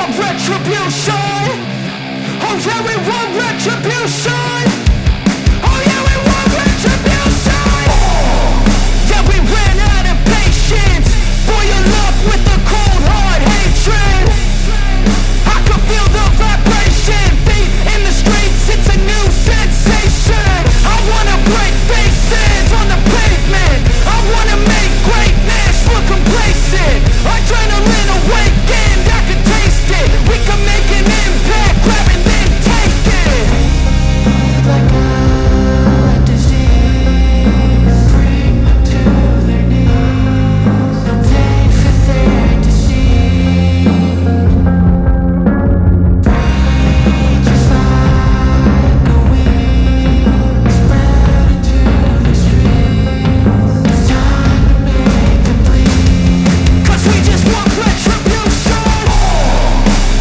want retribution. Oh yeah, we want retribution. Oh yeah, we want retribution. Yeah, we ran out of patience. Boil up with the cold hard hatred. I can feel the vibration. Feet in the streets, it's a new sensation. I wanna break faces on the pavement. I wanna make greatness look complacent. Adrenaline awakened, I can taste it. We can make an impact, grab and then take it. Like a disease, bring them to their knees. They feel their disease. Breathe just like a wind, spread into the streets. It's time to make them bleed. 'Cause we just want retribution.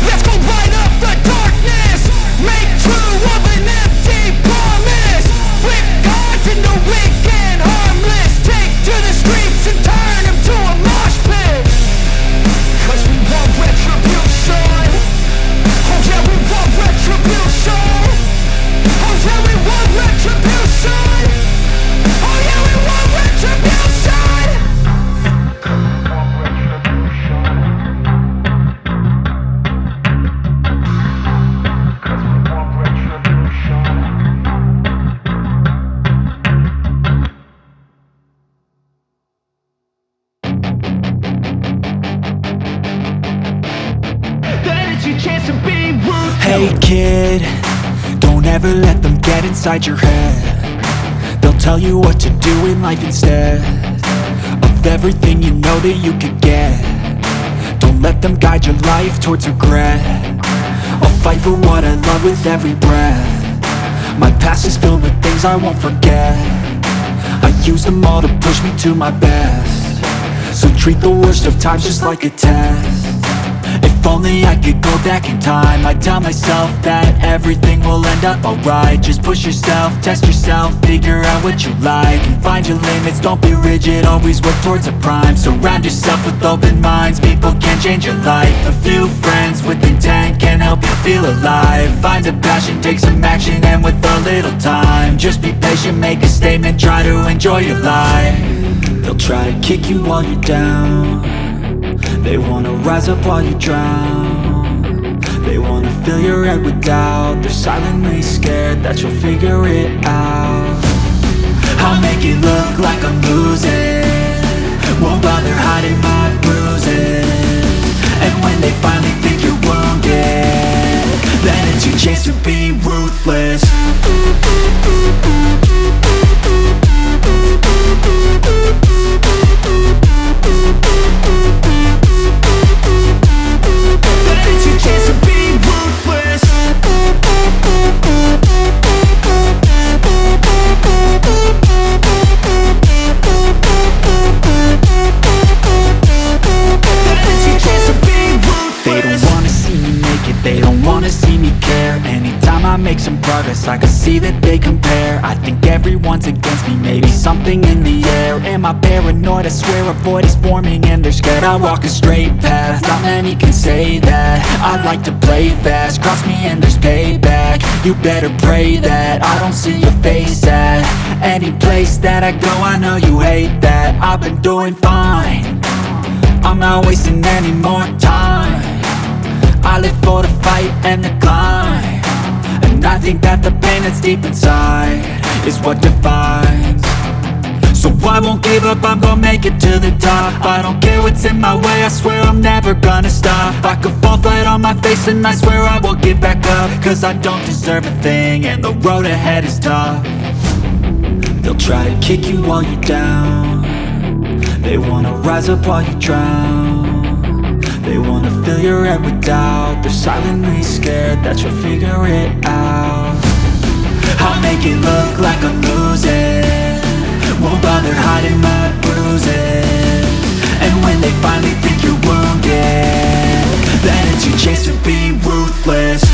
Let's go light up the darkness. Make true of an empty promise. Flip gods into weak and harmless. Take to the streets and turn them to a mosh pit. 'Cause we want retribution. Oh yeah, we want retribution. Oh yeah, we want retribution. Oh yeah, we want retribution. That is your chance to be ruthless. Hey kid, don't ever let them get inside your head. They'll tell you what to do in life instead of everything you know that you could get. Don't let them guide your life towards regret. I'll fight for what I love with every breath. My past is filled with things I won't forget. I use them all to push me to my best. So treat the worst of times just like a test. If only I could go back in time, I'd tell myself that everything will end up alright. Just push yourself, test yourself, figure out what you like, and find your limits, don't be rigid, always work towards a prime. Surround yourself with open minds, people can change your life. A few friends with intent can help you feel alive. Find a passion, take some action, and with a little time, just be patient, make a statement, try to enjoy your life. They'll try to kick you while you're down. They wanna rise up while you drown. They wanna fill your head with doubt. They're silently scared that you'll figure it out. I'll make it look like I'm losing, won't bother hiding my bruises. And when they finally think you're wounded, then it's your chance to be ruthless. Chance to be ruthless. They don't wanna see me make it, they don't wanna see me care. Anytime I make some progress, I can see that they compare. I think everyone's against me, maybe something in the air. Am I paranoid? I swear a void is forming and they're scared. I walk a straight path, not many can say that. I like to play fast, cross me and there's payback. You better pray that I don't see your face at any place that I go. I know you hate that. I've been doing fine, I'm not wasting any more time. I live for the fight and the climb, and I think that the pain that's deep inside is what defines. So I won't give up, I'm gonna make it to the top. I don't care what's in my way, I swear I'm never gonna stop. I could fall flat on my face and I swear I will get back up, 'cause I don't deserve a thing and the road ahead is tough. They'll try to kick you while you're down. They wanna rise up while you drown. They wanna fill your head with doubt. They're silently scared that you'll figure it out. I'll make it look like I'm losing, won't bother hiding my bruises. And when they finally think you're wounded, then it's your chance to be ruthless.